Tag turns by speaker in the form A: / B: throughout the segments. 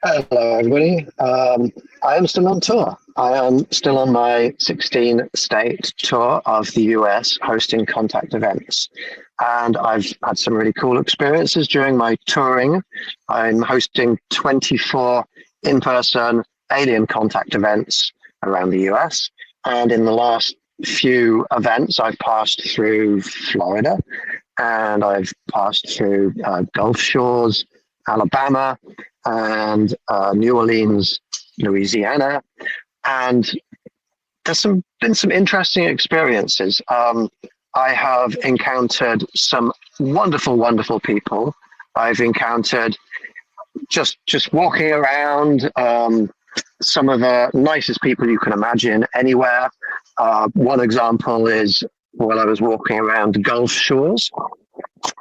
A: Hello, everybody. I am still on tour. I am still on my 16-state tour of the US hosting contact events. And I've had some really cool experiences during my touring. I'm hosting 24 in person alien contact events around the US. And in the last few events, I've passed through Florida and I've passed through Gulf Shores, Alabama, and New Orleans, Louisiana, and there's been some interesting experiences. I have encountered some wonderful people. I've encountered just walking around some of the nicest people you can imagine anywhere. One example is while I was walking around Gulf Shores.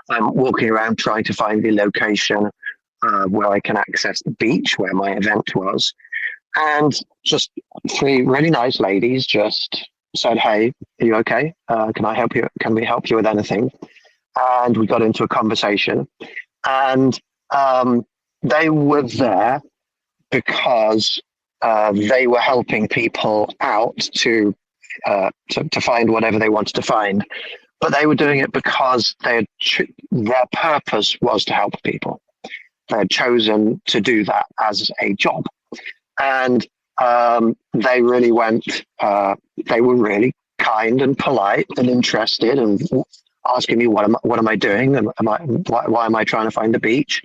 A: I'm walking around trying to find the location where I can access the beach where my event was. And just three really nice ladies just said, "Hey, are you okay? Can I help you? Can we help you with anything?" And we got into a conversation. And they were there because they were helping people out to find whatever they wanted to find. But they were doing it because their purpose was to help people. They had chosen to do that as a job. And they really they were really kind and polite and interested and asking me what am I doing and why am I trying to find the beach?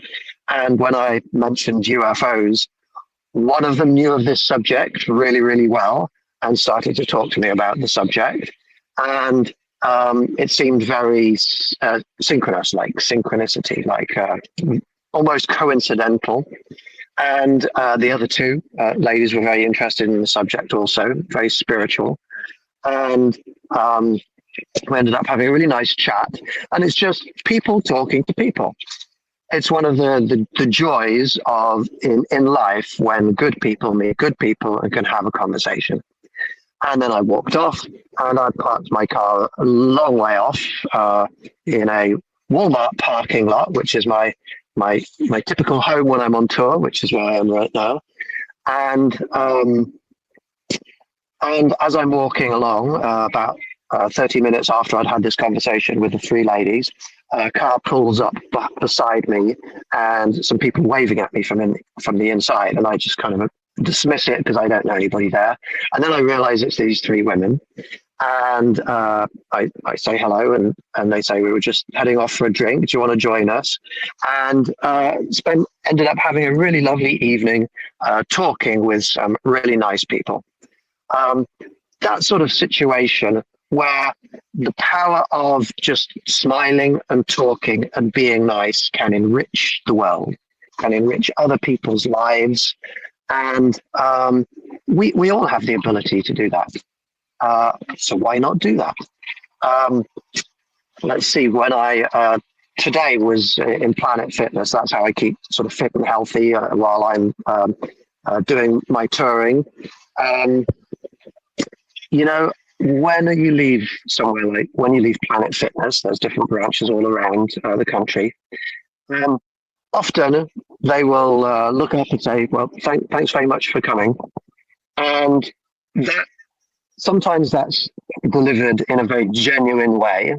A: And when I mentioned UFOs, one of them knew of this subject really well and started to talk to me about the subject. And it seemed very synchronous, like synchronicity, like almost coincidental. And the other two ladies were very interested in the subject also, very spiritual. And we ended up having a really nice chat. And it's just people talking to people. It's one of the joys of in life when good people meet good people and can have a conversation. And then I walked off and I parked my car a long way off in a Walmart parking lot, which is my typical home when I'm on tour, which is where I am right now. And as I'm walking along, about 30 minutes after I'd had this conversation with the three ladies, a car pulls up beside me, and some people waving at me from the inside, and I just kind of dismiss it because I don't know anybody there. And then I realize it's these three women. And I say hello, and they say we were just heading off for a drink. Do you want to join us? And ended up having a really lovely evening talking with some really nice people. That sort of situation where the power of just smiling and talking and being nice can enrich the world, can enrich other people's lives. And we all have the ability to do that. So why not do that? Let's see, when I today was in Planet Fitness, that's how I keep sort of fit and healthy while I'm doing my touring. When you leave somewhere, like when you leave Planet Fitness, there's different branches all around the country. Often they will look up and say, "Well, thanks very much for coming." And that sometimes that's delivered in a very genuine way,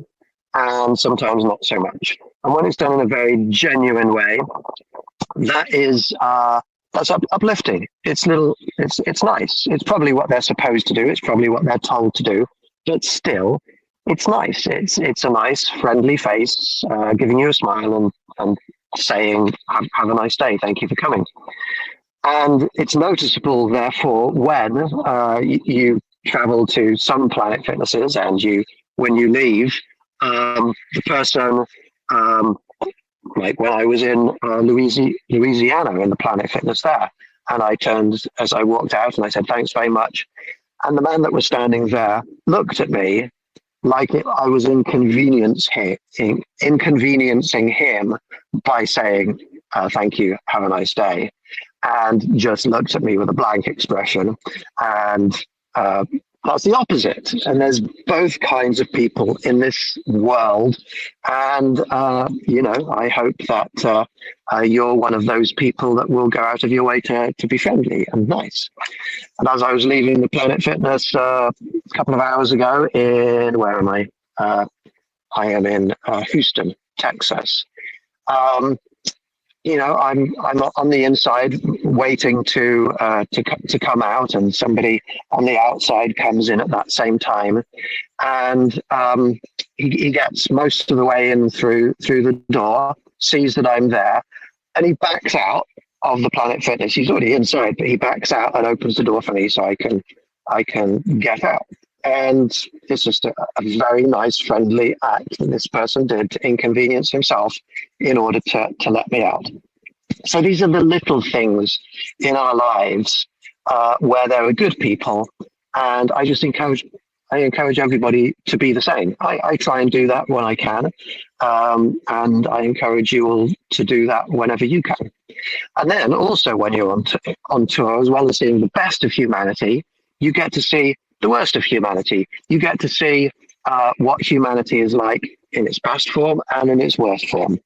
A: and sometimes not so much. And when it's done in a very genuine way, that's uplifting. It's nice. It's probably what they're supposed to do. It's probably what they're told to do. But still, it's nice. It's a nice, friendly face giving you a smile and saying, have a nice day. Thank you for coming. And it's noticeable, therefore, when you travel to some Planet Fitnesses and when you leave, the person, like when I was in Louisiana in the Planet Fitness there, and I turned as I walked out and I said, "Thanks very much." And the man that was standing there looked at me like I was inconveniencing him by saying, "Thank you, have a nice day," and just looked at me with a blank expression and that's the opposite. And there's both kinds of people in this world. And, I hope that you're one of those people that will go out of your way to be friendly and nice. And as I was leaving the Planet Fitness a couple of hours ago where am I? I am in Houston, Texas. Um, I'm on the inside waiting to come out, and somebody on the outside comes in at that same time, and he gets most of the way in through the door, sees that I'm there, and he backs out of the Planet Fitness. He's already inside, but he backs out and opens the door for me so I can get out. And it's just a very nice, friendly act that this person did to inconvenience himself in order to let me out. So these are the little things in our lives where there are good people, and I encourage everybody to be the same. I try and do that when I can, and I encourage you all to do that whenever you can. And then also when you're on tour, as well as seeing the best of humanity, you get to see the worst of humanity. You get to see what humanity is like in its best form and in its worst form.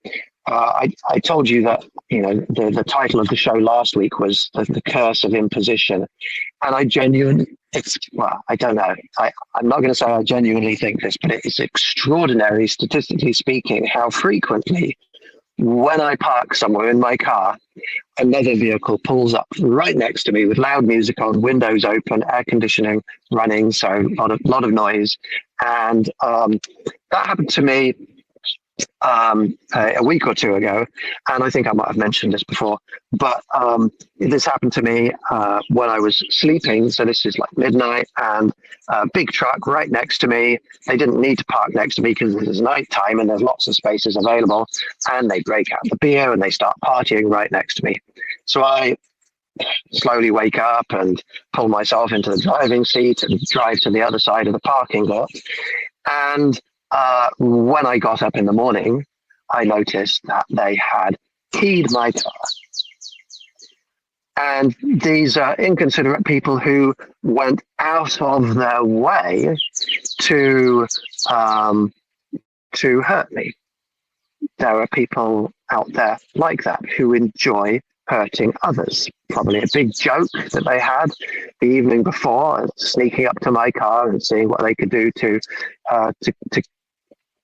A: I told you that the title of the show last week was the curse of imposition, and I don't know. I'm not going to say I genuinely think this, but it's extraordinary, statistically speaking, how frequently when I park somewhere in my car, another vehicle pulls up right next to me with loud music on, windows open, air conditioning running, so a lot of noise. And that happened to me a week or two ago, and I think I might have mentioned this before, but this happened to me when I was sleeping. So this is like midnight, and a big truck right next to me. They didn't need to park next to me because it is night time and there's lots of spaces available, and they break out the beer and they start partying right next to me. So I slowly wake up and pull myself into the driving seat and drive to the other side of the parking lot. And when I got up in the morning, I noticed that they had keyed my car. And these inconsiderate people who went out of their way to hurt me. There are people out there like that who enjoy hurting others. Probably a big joke that they had the evening before, sneaking up to my car and seeing what they could do to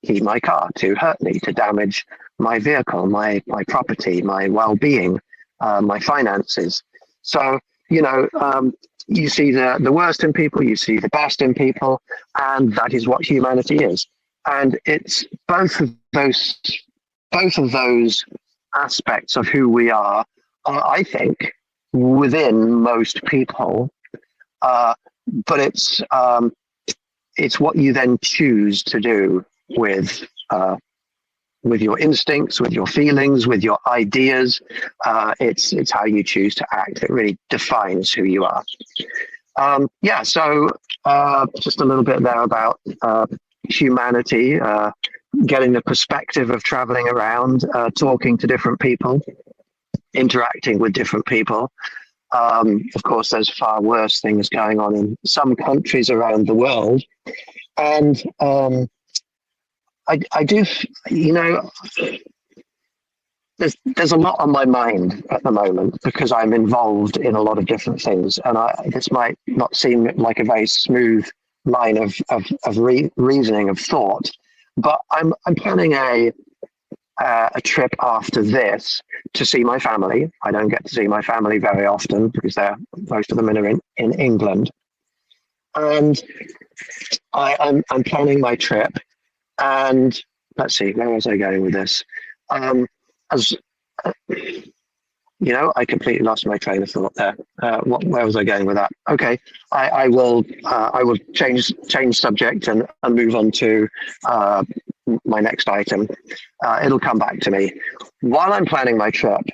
A: key my car, to hurt me, to damage my vehicle, my property, my well-being, my finances. So, you see the worst in people, you see the best in people, and that is what humanity is. And it's both of those aspects of who we are, I think, within most people. But it's what you then choose to do with your instincts, with your feelings, with your ideas. It's how you choose to act. It really defines who you are. So just a little bit there about humanity, getting the perspective of traveling around, talking to different people, interacting with different people. Of course, there's far worse things going on in some countries around the world. And I do, there's a lot on my mind at the moment because I'm involved in a lot of different things, and this might not seem like a very smooth line of reasoning, of thought, but I'm planning a trip after this to see my family. I don't get to see my family very often because most of them are in England, and I'm planning my trip. And let's see, where was I going with this? I completely lost my train of thought there. Where was I going with that? Okay, I will change subject and move on to my next item. It'll come back to me. While I'm planning my trip,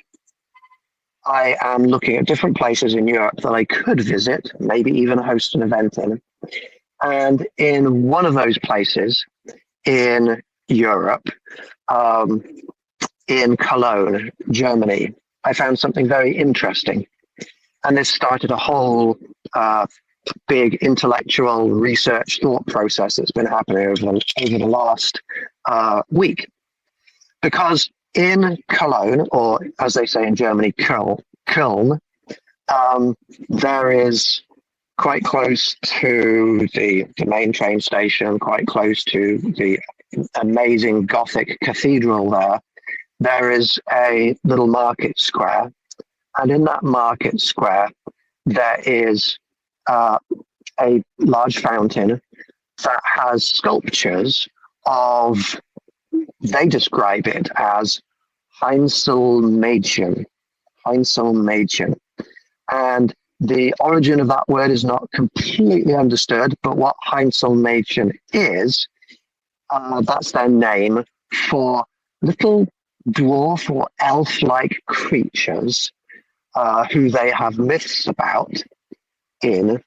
A: I am looking at different places in Europe that I could visit, maybe even host an event in. And in one of those places in Europe, in Cologne, Germany, I found something very interesting. And this started a whole big intellectual research thought process that's been happening over the last week. Because in Cologne, or as they say in Germany, Köln, there is quite close to the main train station, quite close to the amazing Gothic cathedral there is a little market square. And in that market square, there is a large fountain that has sculptures of, they describe it as Heinzelmädchen. Heinzelmädchen. And the origin of that word is not completely understood, but what Heinzelmädchen is, that's their name for little dwarf or elf-like creatures who they have myths about in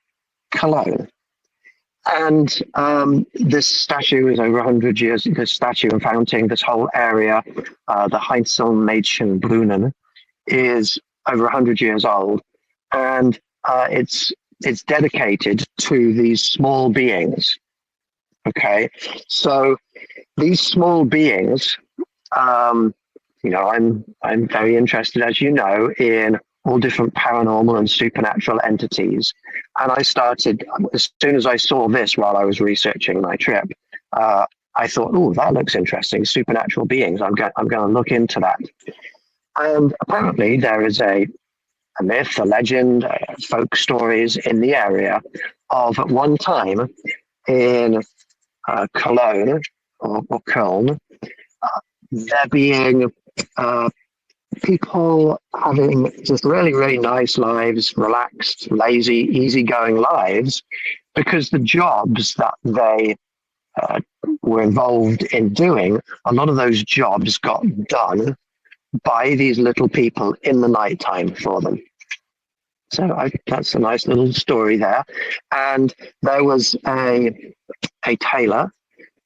A: Cologne. And this statue is over 100 years, this statue and fountain, this whole area, the Heinzelmädchenbrunnen, is over 100 years old. And it's dedicated to these small beings. Okay, so these small beings, I'm very interested, as you know, in all different paranormal and supernatural entities. And I started, as soon as I saw this while I was researching my trip, I thought, oh, that looks interesting. Supernatural beings. I'm going to look into that. And apparently there is a myth, a legend, folk stories in the area of at one time in Cologne or Köln, there being people having just really, really nice lives, relaxed, lazy, easygoing lives, because the jobs that they were involved in doing, a lot of those jobs got done by these little people in the nighttime for them. So that's a nice little story there. And there was a tailor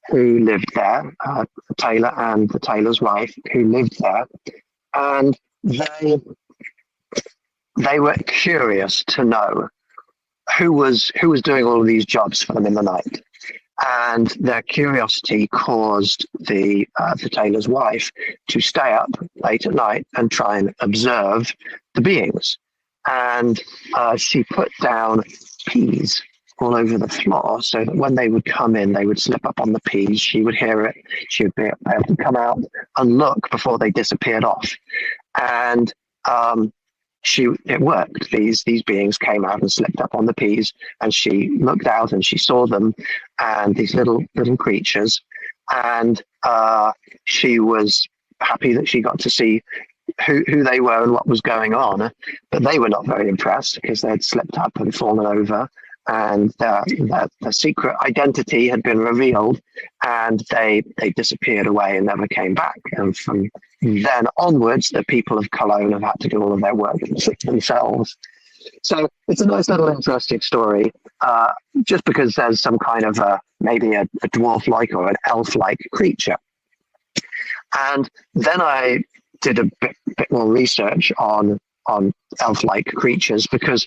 A: who lived there, a tailor and the tailor's wife who lived there. And they were curious to know who was doing all of these jobs for them in the night. And their curiosity caused the tailor's wife to stay up late at night and try and observe the beings. And she put down peas all over the floor so that when they would come in, they would slip up on the peas. She would hear it. She would be able to come out and look before they disappeared off. And it worked. These beings came out and slipped up on the peas, and she looked out and she saw them and these little creatures. And she was happy that she got to see who they were and what was going on, but they were not very impressed because they had slipped up and fallen over, and their secret identity had been revealed, and they disappeared away and never came back. And from then onwards, the people of Cologne have had to do all of their work themselves. So it's a nice little interesting story, just because there's some kind of maybe a dwarf-like or an elf-like creature. And then I did a bit more research on elf-like creatures, because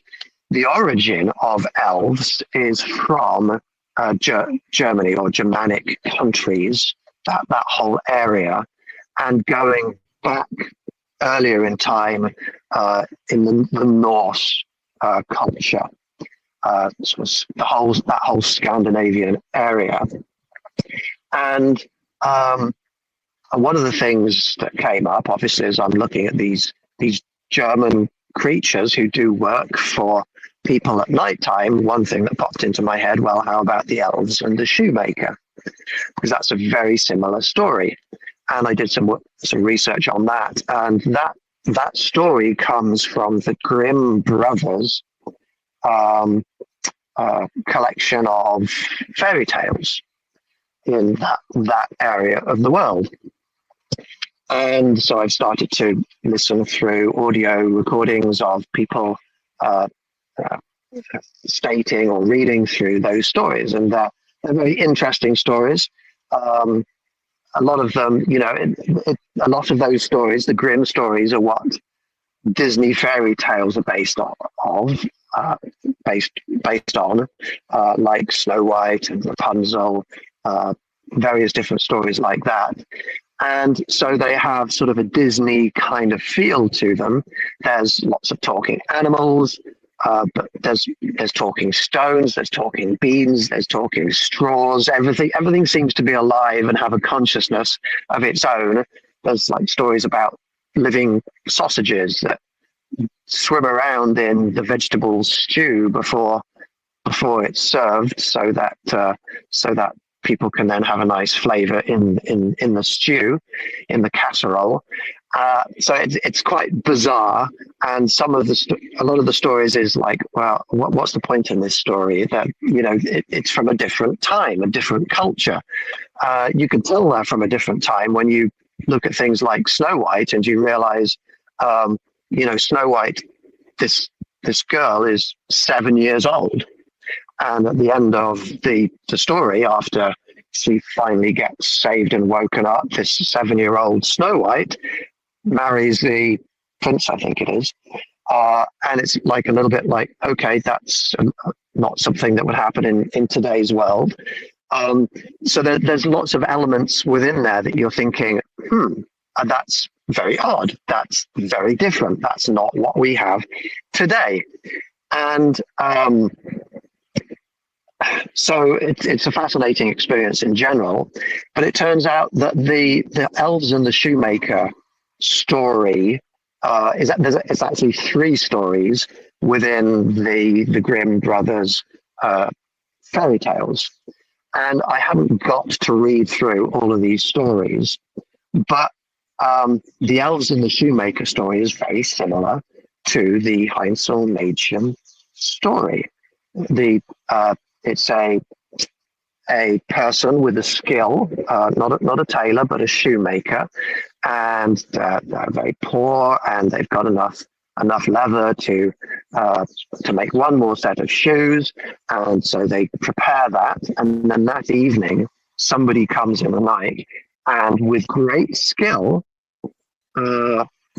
A: the origin of elves is from Germany or Germanic countries, that whole area, and going back earlier in time in the Norse culture, so that whole Scandinavian area. And one of the things that came up, obviously, as I'm looking at these German creatures who do work for people at nighttime, one thing that popped into my head, well, how about the elves and the shoemaker? Because that's a very similar story. And I did some research on that. And that story comes from the Grimm Brothers collection of fairy tales in that area of the world. And so I've started to listen through audio recordings of people stating or reading through those stories. And they're very interesting stories. A lot of them, a lot of those stories, the Grimm stories, are what Disney fairy tales are based of. uh, based on, like Snow White and Rapunzel, various different stories like that. And so they have sort of a Disney kind of feel to them. There's lots of talking animals, but there's talking stones, there's talking beans, there's talking straws. Everything seems to be alive and have a consciousness of its own. There's like stories about living sausages that swim around in the vegetable stew before it's served, so that people can then have a nice flavor in the stew, in the casserole. So it's quite bizarre, and a lot of the stories is like, well, what's the point in this story? That it's from a different time, a different culture. You can tell they're from a different time when you look at things like Snow White, and you realize, Snow White, this girl is 7 years old. And at the end of the story, after she finally gets saved and woken up, this 7-year-old Snow White marries the prince, I think it is. And it's like a little bit like, okay, that's not something that would happen in today's world. So there's lots of elements within there that you're thinking, that's very odd. That's very different. That's not what we have today. And so it's a fascinating experience in general, but it turns out that the Elves and the Shoemaker story it's actually 3 stories within the Grimm Brothers Fairy Tales, and I haven't got to read through all of these stories, but the Elves and the Shoemaker story is very similar to the Hansel Mädchen story. It's a person with a skill, not a tailor, but a shoemaker, and they're very poor, and they've got enough leather to make one more set of shoes, and so they prepare that, and then that evening somebody comes in the night and with great skill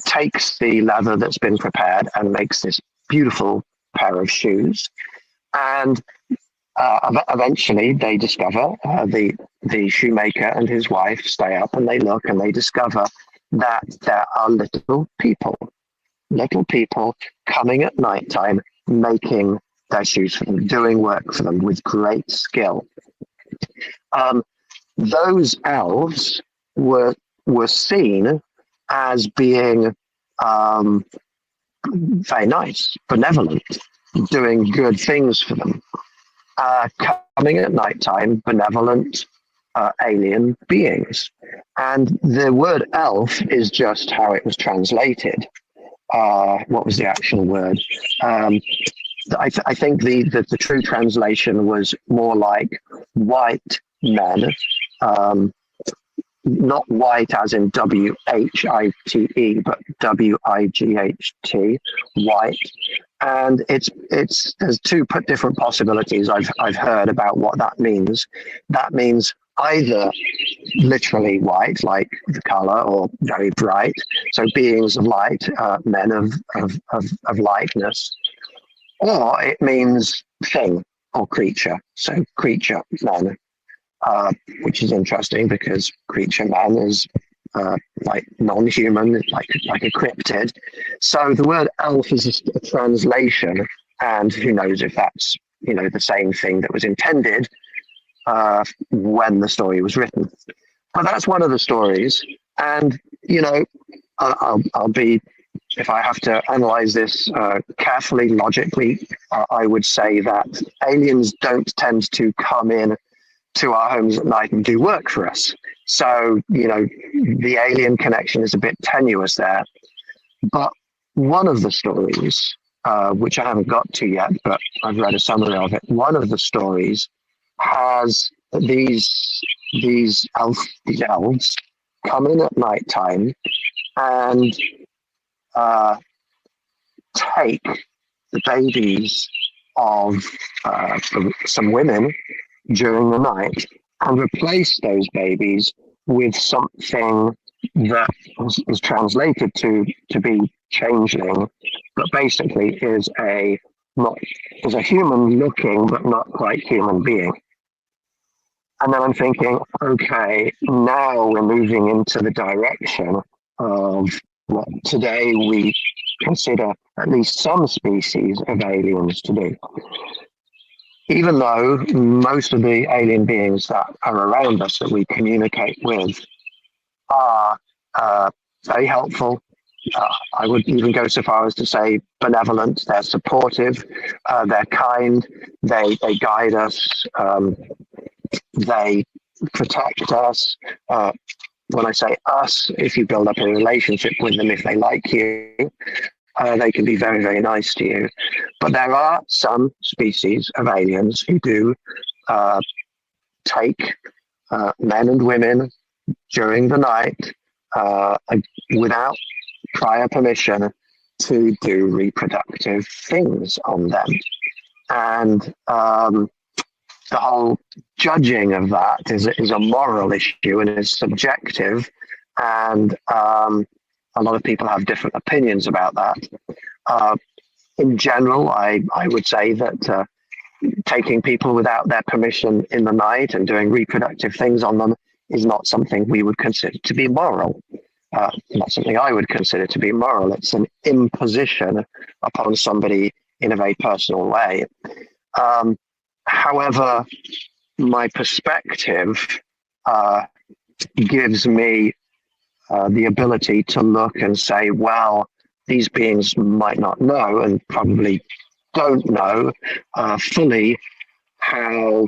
A: takes the leather that's been prepared and makes this beautiful pair of shoes. And eventually they discover, the shoemaker and his wife stay up and they look and they discover that there are little people coming at nighttime, making their shoes for them, doing work for them with great skill. Those elves were seen as being very nice, benevolent, doing good things for them. Coming at nighttime, benevolent alien beings. And the word elf is just how it was translated. What was the actual word? I think the true translation was more like white men, not white as in WHITE, but WIGHT, white. And there's 2 different possibilities I've heard about what that means. That means either literally white, like the color, or very bright. So beings of light, men of lightness, or it means thing or creature. So creature man, which is interesting because creature man is like non-human, like a cryptid. So the word elf is a translation, and who knows if that's the same thing that was intended when the story was written. But that's one of the stories, and I'll be, if I have to analyze this carefully, logically, I would say that aliens don't tend to come in to our homes at night and do work for us. So, the alien connection is a bit tenuous there. But one of the stories, which I haven't got to yet, but I've read a summary of it, one of the stories has these elves come in at night time and take the babies of some women during the night and replace those babies with something that was translated to be changeling, but basically is a not is a human looking but not quite human being. And then I'm thinking, okay, now we're moving into the direction of what today we consider at least some species of aliens to do. Even though most of the alien beings that are around us that we communicate with are very helpful. I would even go so far as to say benevolent. They're supportive. They're kind. They guide us. They protect us. When I say us, if you build up a relationship with them, if they like you, they can be very, very nice to you. But there are some species of aliens who do take men and women during the night without prior permission to do reproductive things on them. And the whole judging of that is a moral issue and is subjective. And a lot of people have different opinions about that. In general, I would say that taking people without their permission in the night and doing reproductive things on them is not something we would consider to be moral. Not something I would consider to be moral. It's an imposition upon somebody in a very personal way. However, my perspective gives me the ability to look and say, well, these beings might not know and probably don't know fully how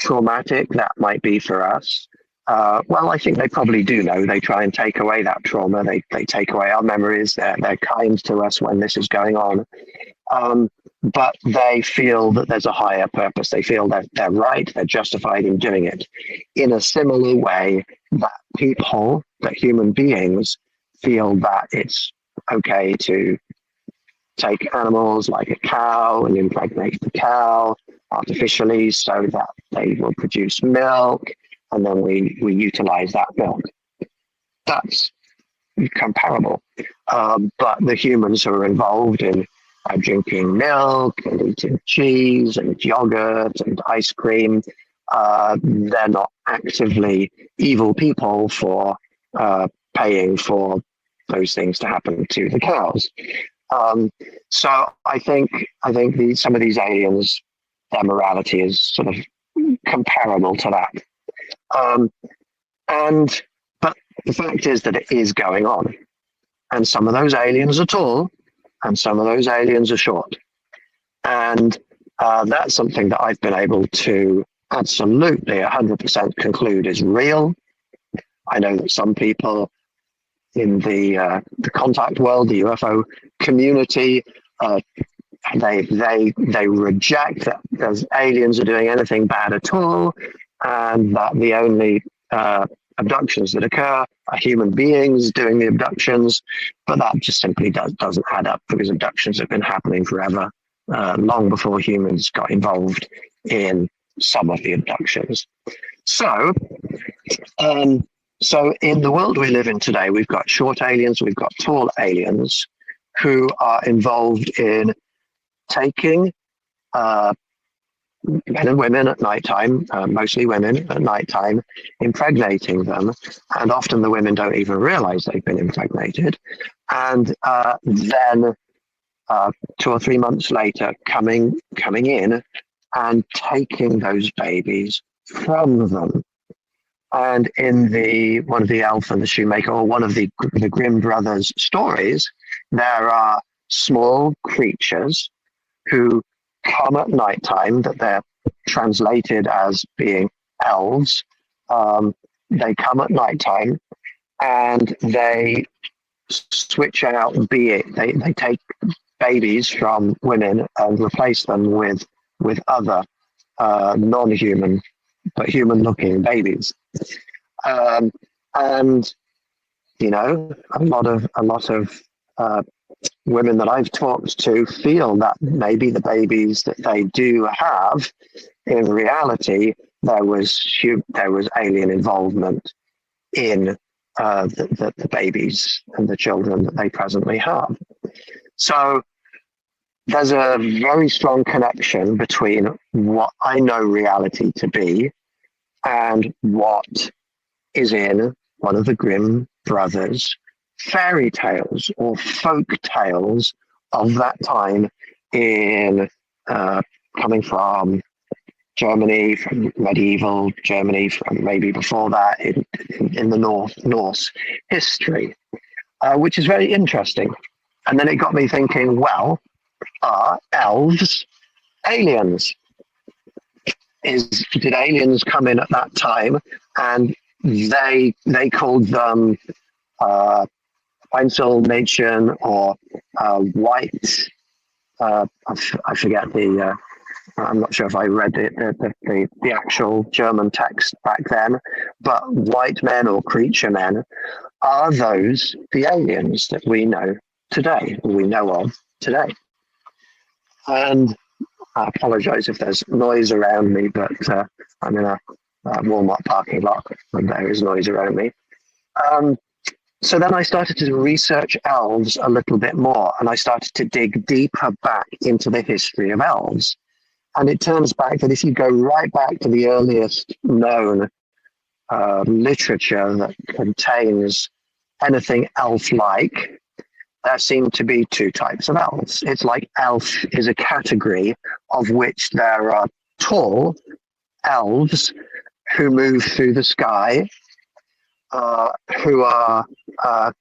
A: traumatic that might be for us. Well, I think they probably do know. They try and take away that trauma. They take away our memories. They're kind to us when this is going on. But they feel that there's a higher purpose. They feel that they're right. They're justified in doing it in a similar way that people, that human beings feel that it's okay to take animals like a cow and impregnate the cow artificially so that they will produce milk, and then we utilize that milk. That's comparable. But the humans who are involved in drinking milk and eating cheese and yogurt and ice cream, they're not actively evil people for paying for those things to happen to the cows. So I think some of these aliens, their morality is sort of comparable to that. But the fact is that it is going on, and some of those aliens are tall, and some of those aliens are short, and that's something that I've been able to absolutely 100% conclude is real. I know that some people in the contact world, the UFO community, they reject that those aliens are doing anything bad at all, and that the only abductions that occur are human beings doing the abductions. But that just simply doesn't add up, because abductions have been happening forever, long before humans got involved in some of the abductions. So in the world we live in today, we've got short aliens, we've got tall aliens who are involved in taking men and women at nighttime, mostly women at nighttime, impregnating them. And often the women don't even realize they've been impregnated. And then 2 or 3 months later, coming in and taking those babies from them. And in one of the Elf and the Shoemaker, or one of the Grimm Brothers stories, there are small creatures who come at nighttime, that they're translated as being elves. They come at nighttime and they switch out they take babies from women and replace them with other non-human but human-looking babies. And you know, a lot of women that I've talked to feel that maybe the babies that they do have, in reality, there was alien involvement in the babies and the children that they presently have. So there's a very strong connection between what I know reality to be and what is in one of the Grimm Brothers fairy tales or folk tales of that time in coming from Germany, from medieval Germany, from maybe before that in the Norse history, which is very interesting. And then it got me thinking, well, are elves aliens? Did aliens come in at that time and they called them Einzelmädchen or white? I forget the. I'm not sure if I read the actual German text back then, but white men or creature men, are those the aliens that we know today? We know of today, and I apologize if there's noise around me, but I'm in a Walmart parking lot and there is noise around me. So then I started to research elves a little bit more, and I started to dig deeper back into the history of elves. And it turns back that if you go right back to the earliest known literature that contains anything elf-like, there seem to be two types of elves. It's like elf is a category of which there are tall elves who move through the sky, who are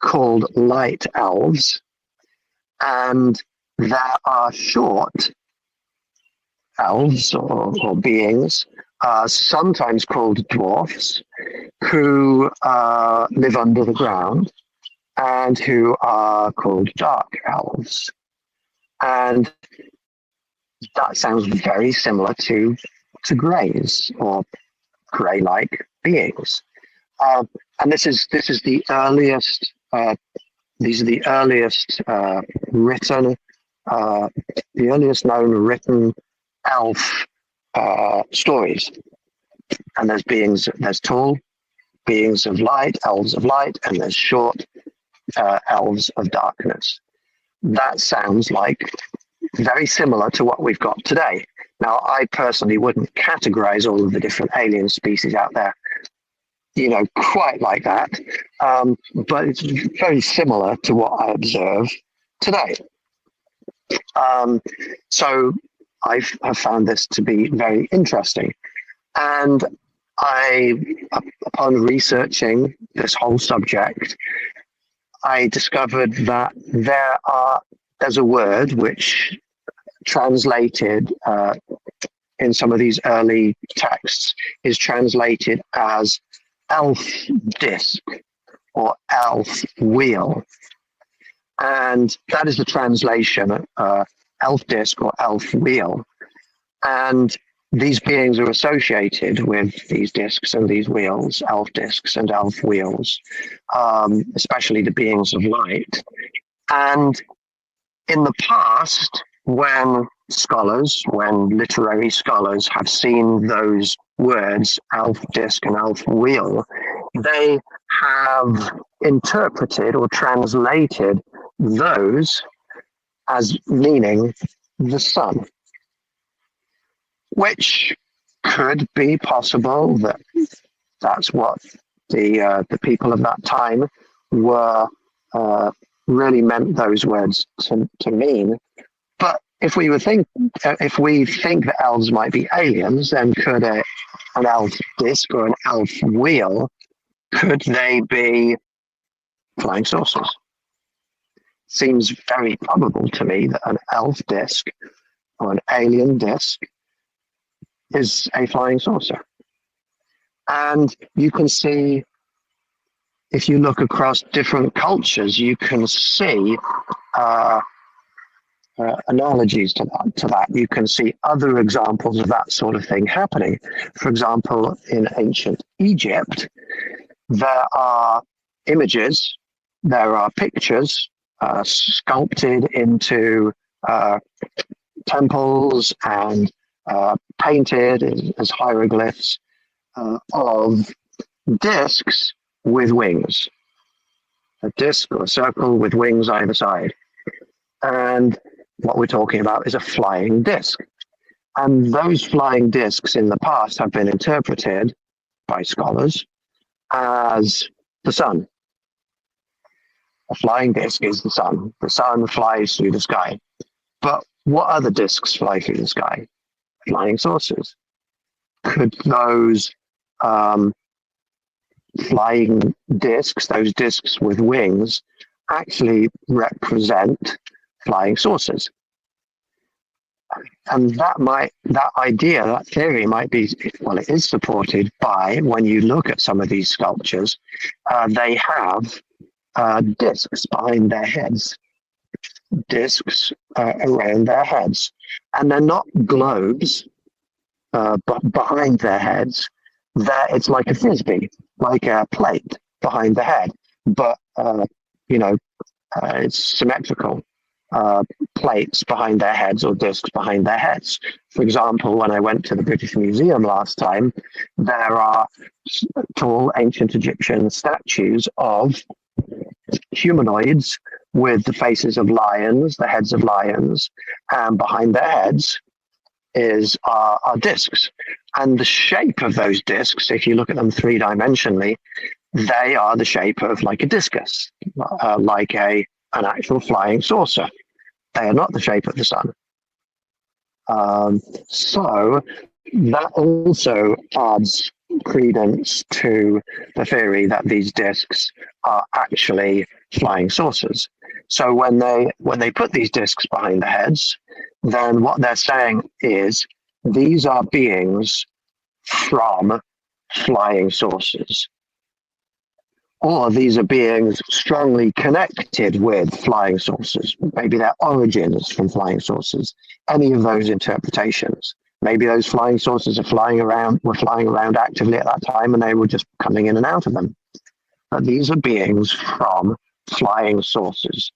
A: called light elves, and there are short elves or beings, sometimes called dwarfs, who live under the ground and who are called dark elves. And that sounds very similar to greys or grey-like beings. And this is the earliest. These are the earliest written, the earliest known written elf stories. And there's tall beings of light, elves of light, and there's short elves of darkness. That sounds like very similar to what we've got today. Now, I personally wouldn't categorize all of the different alien species out there, quite like that. But it's very similar to what I observe today. So I've found this to be very interesting. And upon researching this whole subject, I discovered that there's a word which translated in some of these early texts is translated as elf disc or elf wheel. And that is the translation, elf disc or elf wheel. And these beings are associated with these discs and these wheels, elf discs and elf wheels, especially the beings of light. And in the past, when literary scholars have seen those words, elf disc and elf wheel, they have interpreted or translated those as meaning the sun, which could be possible that that's what the people of that time were really meant those words to mean. But if we think that elves might be aliens, then could an elf disc or an elf wheel, could they be flying saucers? Seems very probable to me that an elf disc or an alien disc is a flying saucer. And you can see, if you look across different cultures, you can see analogies to that. You can see other examples of that sort of thing happening. For example, in ancient Egypt, there are images, there are pictures sculpted into temples and painted as hieroglyphs of discs with wings, a disc or a circle with wings either side. And what we're talking about is a flying disc. And those flying discs in the past have been interpreted by scholars as the sun. A flying disc is the sun. The sun flies through the sky. But what other discs fly through the sky? Flying saucers. Could those flying discs, those discs with wings, actually represent flying saucers? And that theory might be, well, it is supported by, when you look at some of these sculptures, they have discs behind their heads, discs around their heads. And they're not globes, but behind their heads, it's like a frisbee, like a plate behind the head, but it's symmetrical. Plates behind their heads or discs behind their heads. For example, when I went to the British Museum last time, there are tall ancient Egyptian statues of humanoids with the faces of lions, the heads of lions, and behind their heads are discs. And the shape of those discs, if you look at them three-dimensionally, they are the shape of like a discus, like an actual flying saucer. They are not the shape of the sun. So that also adds credence to the theory that these discs are actually flying saucers. So when they put these discs behind the heads, then what they're saying is these are beings from flying saucers. Or these are beings strongly connected with flying saucers. Maybe their origins from flying saucers. Any of those interpretations. Maybe those flying saucers were flying around actively at that time, and they were just coming in and out of them. But these are beings from flying saucers.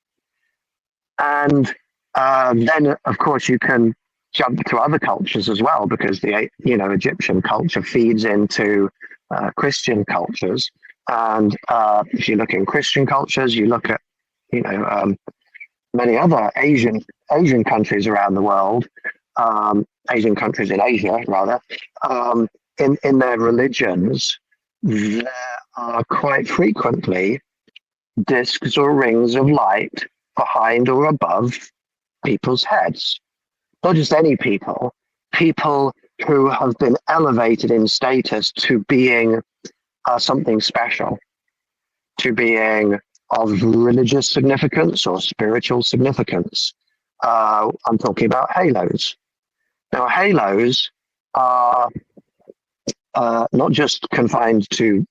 A: And then, of course, you can jump to other cultures as well, because the Egyptian culture feeds into Christian cultures. And if you look in Christian cultures, you look at, many other Asian countries around the world, Asian countries in Asia, rather, in their religions, there are quite frequently discs or rings of light behind or above people's heads. Not just any people who have been elevated in status to being something special, to being of religious significance or spiritual significance. I'm talking about halos. Now, halos are not just confined to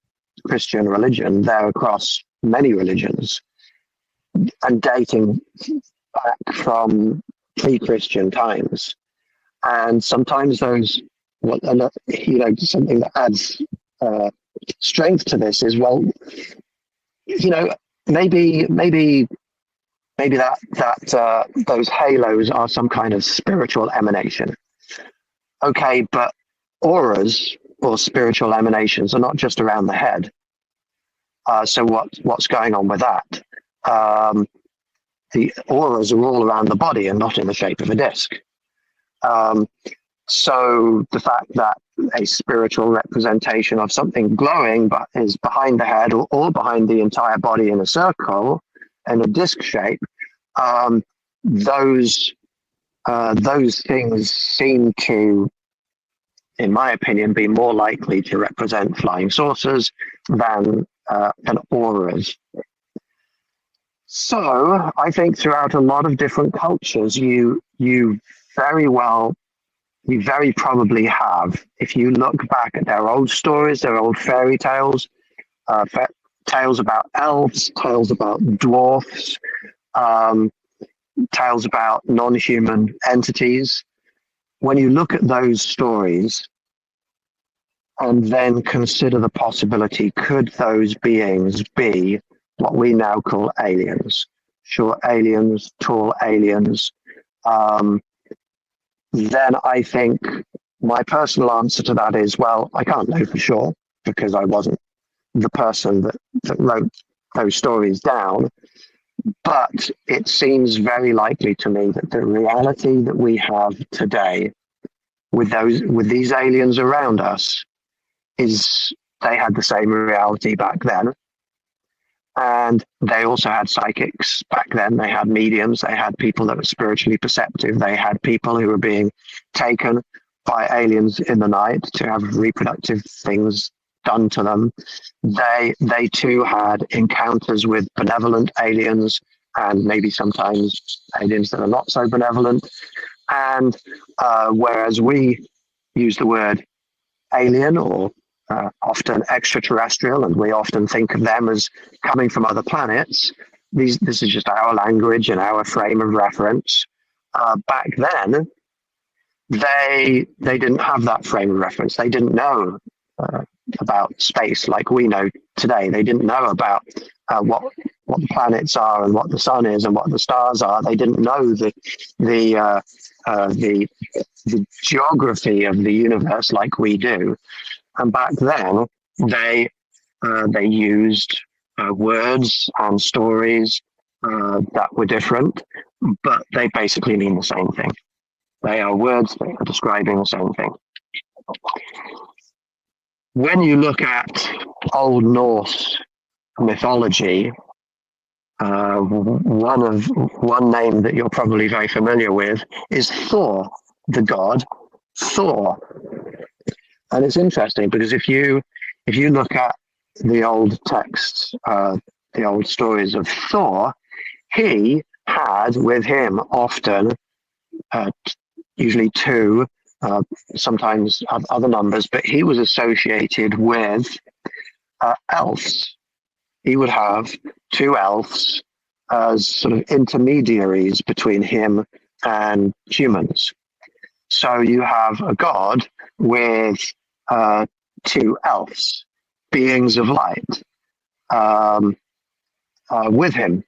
A: Christian religion, they're across many religions and dating back from pre-Christian times. And sometimes those, something that adds strength to this is, well, maybe that those halos are some kind of spiritual emanation. Okay, but auras or spiritual emanations are not just around the head. So what's going on with that? The auras are all around the body and not in the shape of a disc. So the fact that a spiritual representation of something glowing but is behind the head or behind the entire body in a circle in a disc shape, those things seem to, in my opinion, be more likely to represent flying saucers than auras. So I think throughout a lot of different cultures, you very probably have, if you look back at their old stories, their old fairy tales, tales about elves, tales about dwarfs, tales about non-human entities. When you look at those stories and then consider the possibility, could those beings be what we now call aliens? Short aliens, tall aliens. Then I think my personal answer to that is, well, I can't know for sure because I wasn't the person that wrote those stories down. But it seems very likely to me that the reality that we have today with these aliens around us is they had the same reality back then. And they also had psychics back then. They had mediums. They had people that were spiritually perceptive. They had people who were being taken by aliens in the night to have reproductive things done to them. They too had encounters with benevolent aliens, and maybe sometimes aliens that are not so benevolent. And whereas we use the word alien or often extraterrestrial, and we often think of them as coming from other planets. This is just our language and our frame of reference. Back then, they didn't have that frame of reference. They didn't know about space like we know today. They didn't know about what the planets are and what the sun is and what the stars are. They didn't know the geography of the universe like we do. And back then, they used words and stories that were different, but they basically mean the same thing. They are words that are describing the same thing. When you look at Old Norse mythology, one name that you're probably very familiar with is Thor, the god Thor. And it's interesting because if you look at the old texts, the old stories of Thor, he had with him often, usually two, sometimes other numbers, but he was associated with elves. He would have two elves as sort of intermediaries between him and humans. So you have a god with two elves, beings of light, with him.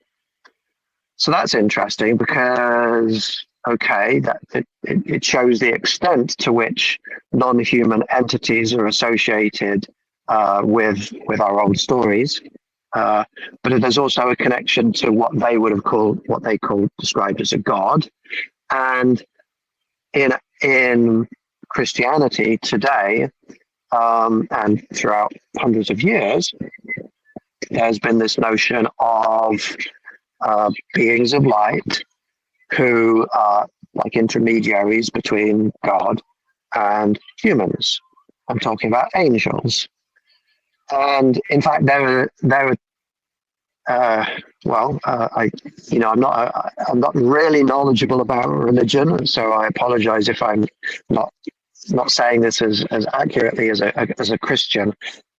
A: So that's interesting because, okay, that it shows the extent to which non-human entities are associated with our old stories. But there's also a connection to what they would have called, what they described as a god. And in Christianity today, and throughout hundreds of years, there's been this notion of beings of light who are like intermediaries between God and humans. I'm talking about angels. And in fact, I'm not really knowledgeable about religion, so I apologize if I'm not saying this as accurately as a Christian,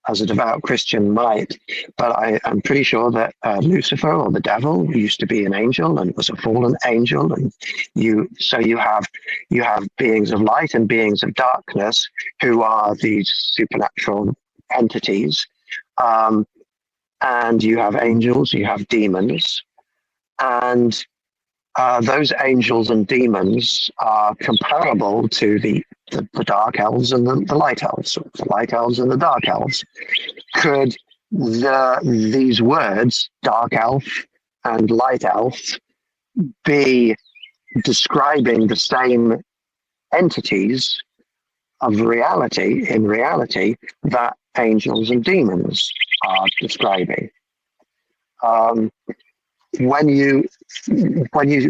A: as a devout Christian might. But I'm pretty sure that Lucifer, or the devil, used to be an angel and was a fallen angel, and you have beings of light and beings of darkness who are these supernatural entities. And you have angels, you have demons, and those angels and demons are comparable to the dark elves and the light elves, the light elves and the dark elves. Could these words, dark elf and light elf, be describing the same entities of reality, in reality, that angels and demons are describing? When you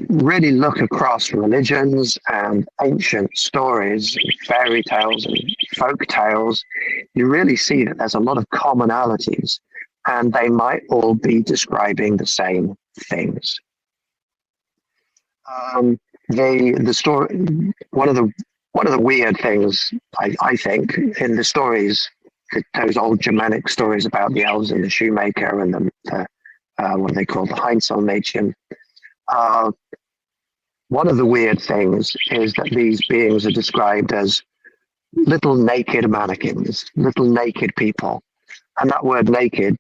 A: really look across religions and ancient stories, fairy tales and folk tales, you really see that there's a lot of commonalities, and they might all be describing the same things. The story, one of the weird things I think in the stories, those old Germanic stories about the elves and the shoemaker and the what they call the Heinzelmädchen. One of the weird things is that these beings are described as little naked mannequins, little naked people. And that word naked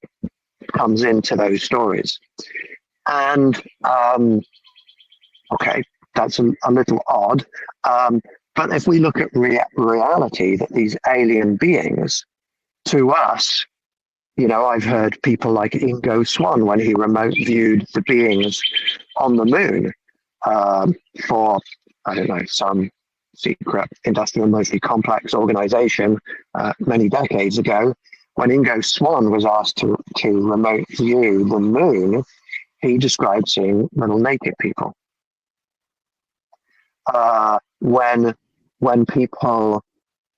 A: comes into those stories. And, okay, that's a little odd. But if we look at reality, that these alien beings, to us, I've heard people like Ingo Swann, when he remote viewed the beings on the moon for, I don't know, some secret industrial, mostly complex organization many decades ago. When Ingo Swann was asked to remote view the moon, he described seeing little naked people. When people,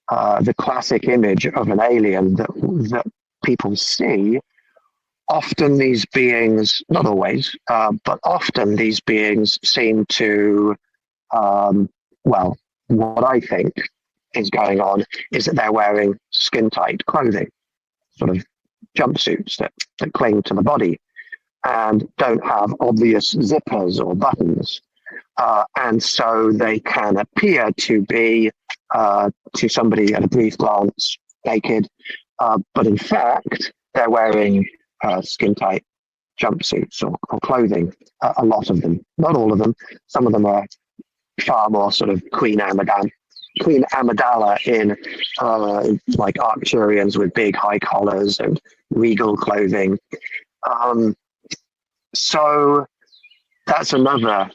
A: the classic image of an alien that people see, often these beings, not always, but often these beings seem to, well, what I think is going on is that they're wearing skin tight clothing, sort of jumpsuits that cling to the body and don't have obvious zippers or buttons. And so they can appear to be, to somebody at a brief glance, naked, but in fact, they're wearing skin tight jumpsuits or clothing, a lot of them, not all of them. Some of them are far more sort of Queen Amidala in like Arcturians with big high collars and regal clothing. So that's another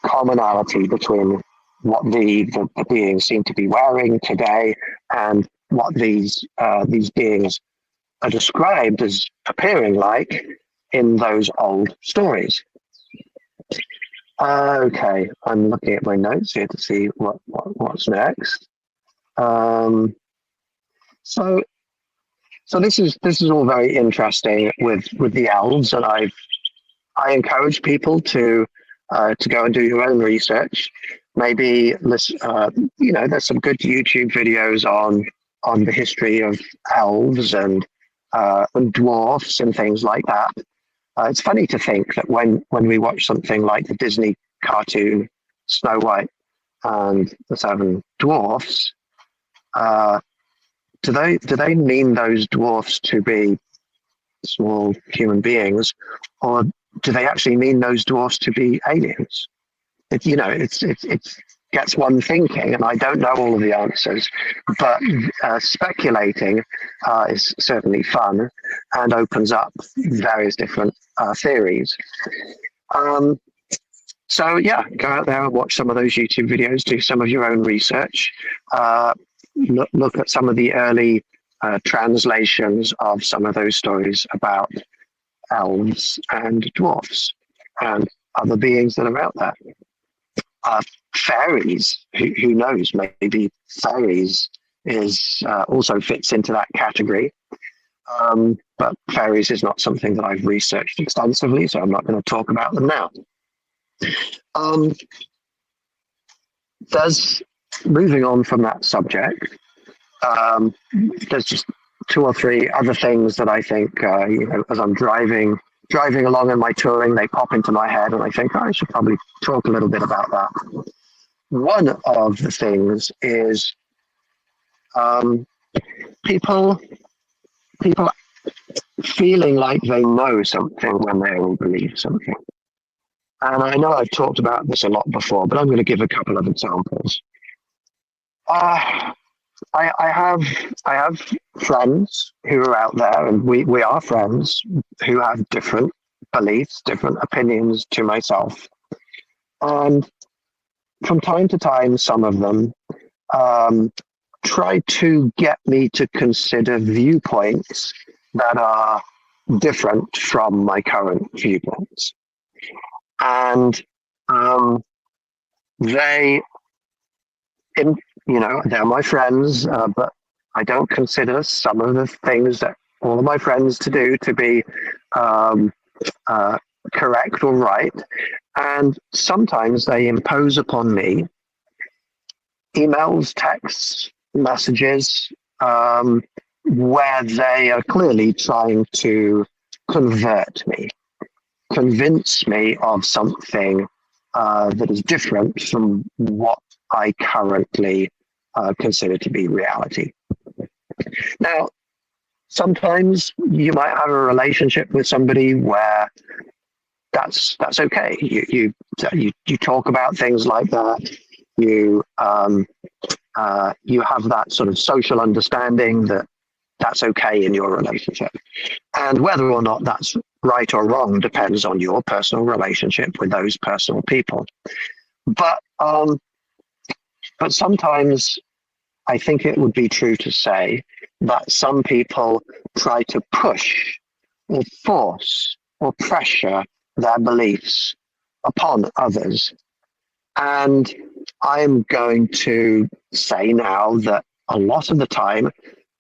A: commonality between what the beings seem to be wearing today and what these beings are described as appearing like in those old stories. Okay, I'm looking at my notes here to see what's next. So this is all very interesting with the elves, and I encourage people to go and do your own research. Maybe listen, there's some good YouTube videos on the history of elves and dwarfs and things like that. It's funny to think that when we watch something like the Disney cartoon Snow White and the Seven Dwarfs, do they mean those dwarfs to be small human beings, or do they actually mean those dwarfs to be aliens? It gets one thinking, and I don't know all of the answers, but speculating is certainly fun and opens up various different theories. So yeah, go out there and watch some of those YouTube videos, do some of your own research, look at some of the early translations of some of those stories about elves and dwarfs and other beings that are out there. Fairies, who knows, maybe fairies is also fits into that category. But fairies is not something that I've researched extensively, so I'm not going to talk about them now. Moving on from that subject, there's just two or three other things that I think, as I'm driving along in my touring, they pop into my head, and I think I should probably talk a little bit about that. One of the things is people feeling like they know something when they all believe something. And I know I've talked about this a lot before, but I'm going to give a couple of examples. I have friends who are out there, and we are friends who have different beliefs, different opinions to myself. And from time to time, some of them try to get me to consider viewpoints that are different from my current viewpoints. And they're my friends, but I don't consider some of the things that all of my friends to do to be correct or right. And sometimes they impose upon me emails, texts, messages, where they are clearly trying to convert me, convince me of something that is different from what I currently consider to be reality. Now, sometimes you might have a relationship with somebody where that's okay. You talk about things like that. You have that sort of social understanding that That's okay in your relationship. And whether or not that's right or wrong depends on your personal relationship with those personal people. But sometimes I think it would be true to say that some people try to push or force or pressure their beliefs upon others. And I'm going to say now that a lot of the time,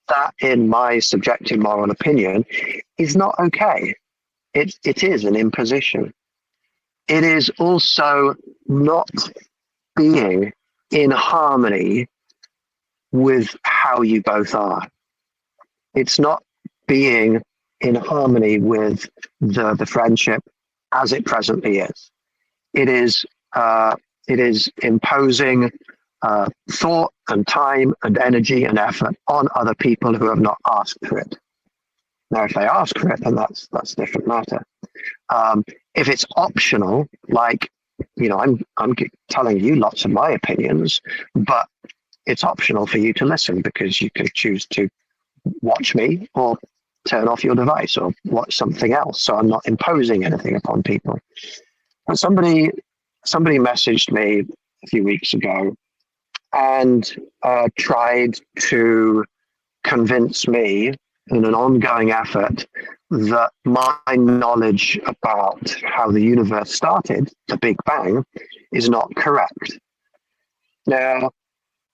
A: that, in my subjective moral opinion, is not okay. It is an imposition. It is also not being in harmony with how you both are. It's not being in harmony with the friendship as it presently is. It is imposing thought and time and energy and effort on other people who have not asked for it. Now, if they ask for it, then that's a different matter. If it's optional, like, I'm telling you lots of my opinions, but it's optional for you to listen, because you can choose to watch me or turn off your device or watch something else. So I'm not imposing anything upon people. But somebody messaged me a few weeks ago and tried to convince me, in an ongoing effort, that my knowledge about how the universe started, the Big Bang, is not correct. Now,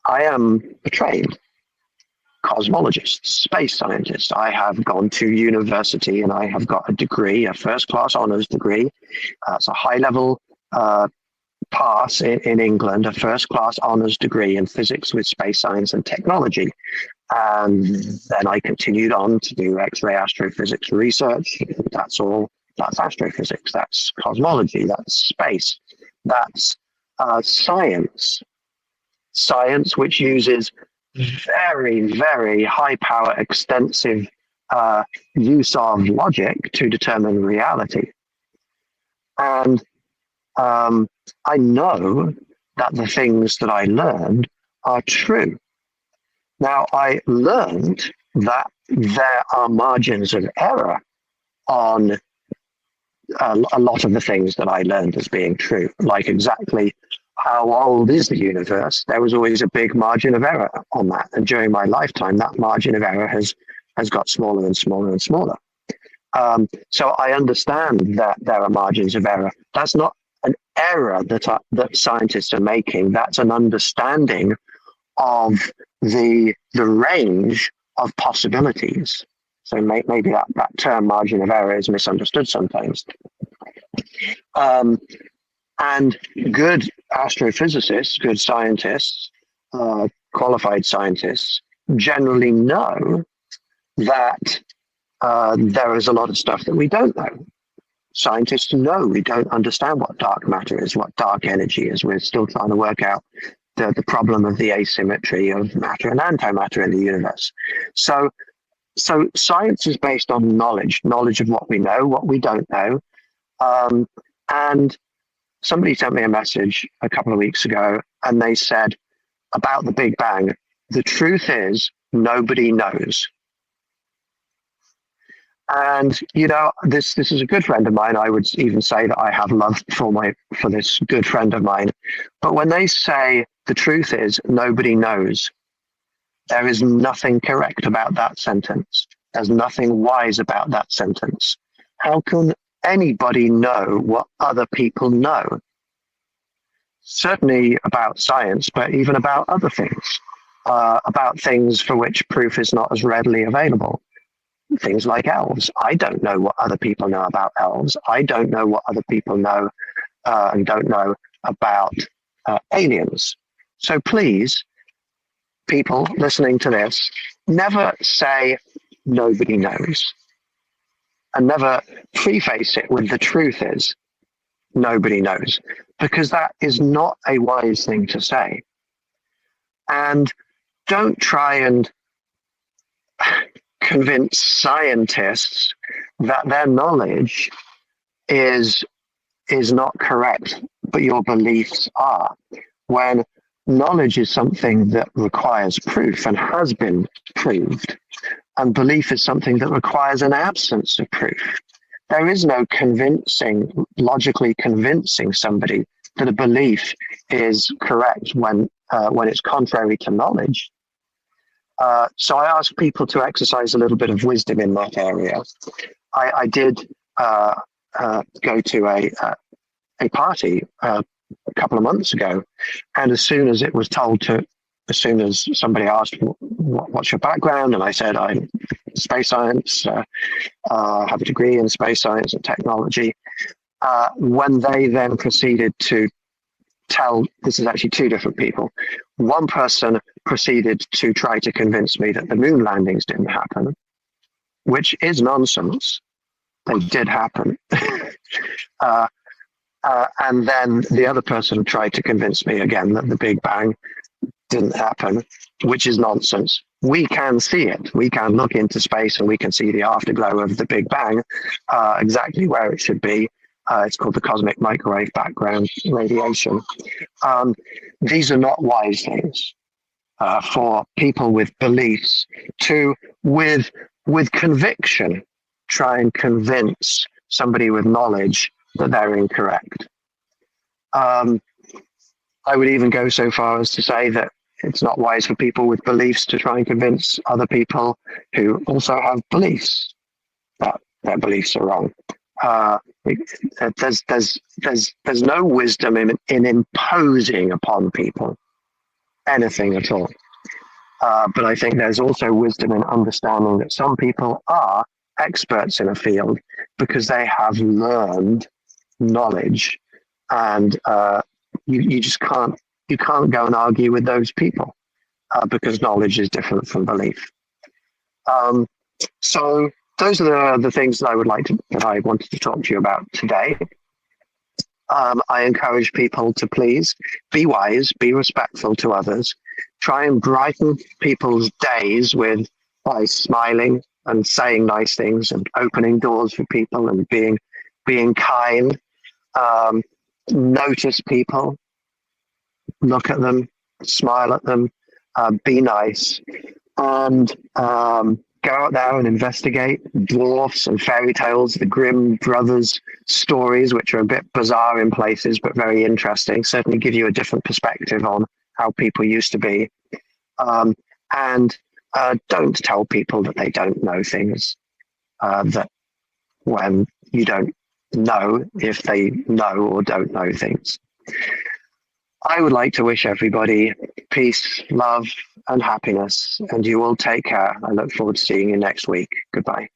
A: I am a trained cosmologist, space scientist. I have gone to university and I have got a degree, a first-class honours degree. It's a high-level pass in England, a first-class honours degree in physics with space science and technology. And then I continued on to do X-ray astrophysics research. That's astrophysics, that's cosmology, that's space, that's science. Science which uses very, very high power, extensive use of logic to determine reality. And I know that the things that I learned are true. Now, I learned that there are margins of error on a lot of the things that I learned as being true, like exactly how old is the universe. There was always a big margin of error on that. And during my lifetime, that margin of error has got smaller and smaller and smaller. So I understand that there are margins of error. That's not an error that scientists are making. That's an understanding of the range of possibilities. So maybe that term margin of error is misunderstood sometimes. And good astrophysicists, good scientists, qualified scientists generally know that there is a lot of stuff that we don't know. Scientists know we don't understand what dark matter is, what dark energy is. We're still trying to work out the problem of the asymmetry of matter and antimatter in the universe. So science is based on knowledge of what we know, what we don't know. And somebody sent me a message a couple of weeks ago, and they said about the Big Bang, the truth is nobody knows. And, this is a good friend of mine. I would even say that I have love for this good friend of mine. But when they say the truth is nobody knows, there is nothing correct about that sentence. There's nothing wise about that sentence. How can anybody know what other people know? Certainly about science, but even about other things, about things for which proof is not as readily available. Things like elves. I don't know what other people know about elves. I don't know what other people know and don't know about aliens. So please, people listening to this, never say nobody knows. And never preface it with the truth is nobody knows, because that is not a wise thing to say. And don't try and convince scientists that their knowledge is not correct, but your beliefs are, when knowledge is something that requires proof and has been proved. And belief is something that requires an absence of proof. There is no logically convincing somebody that a belief is correct when it's contrary to knowledge. So I ask people to exercise a little bit of wisdom in that area. I did go to a party a couple of months ago, and as soon as somebody asked, what's your background? And I said, I'm space science, have a degree in space science and technology. When they then proceeded to this is actually two different people. One person proceeded to try to convince me that the moon landings didn't happen, which is nonsense. They did happen. And then the other person tried to convince me again that the Big Bang didn't happen, which is nonsense. We can see it. We can look into space and we can see the afterglow of the Big Bang, exactly where it should be. It's called the cosmic microwave background radiation. These are not wise things for people with beliefs to, with conviction, try and convince somebody with knowledge that they're incorrect. I would even go so far as to say that it's not wise for people with beliefs to try and convince other people who also have beliefs that their beliefs are wrong. There's no wisdom in imposing upon people anything at all. But I think there's also wisdom in understanding that some people are experts in a field because they have learned knowledge, and you just can't go and argue with those people because knowledge is different from belief. So those are the things that I wanted to talk to you about today. I encourage people to please be wise, be respectful to others, try and brighten people's days by smiling and saying nice things and opening doors for people and being kind. Notice people, look at them, smile at them, be nice, and go out there and investigate dwarfs and fairy tales, the Grimm Brothers stories, which are a bit bizarre in places, but very interesting, certainly give you a different perspective on how people used to be. And don't tell people that they don't know things, that when you don't know if they know or don't know things. I would like to wish everybody peace, love, and happiness, and you all take care. I look forward to seeing you next week. Goodbye.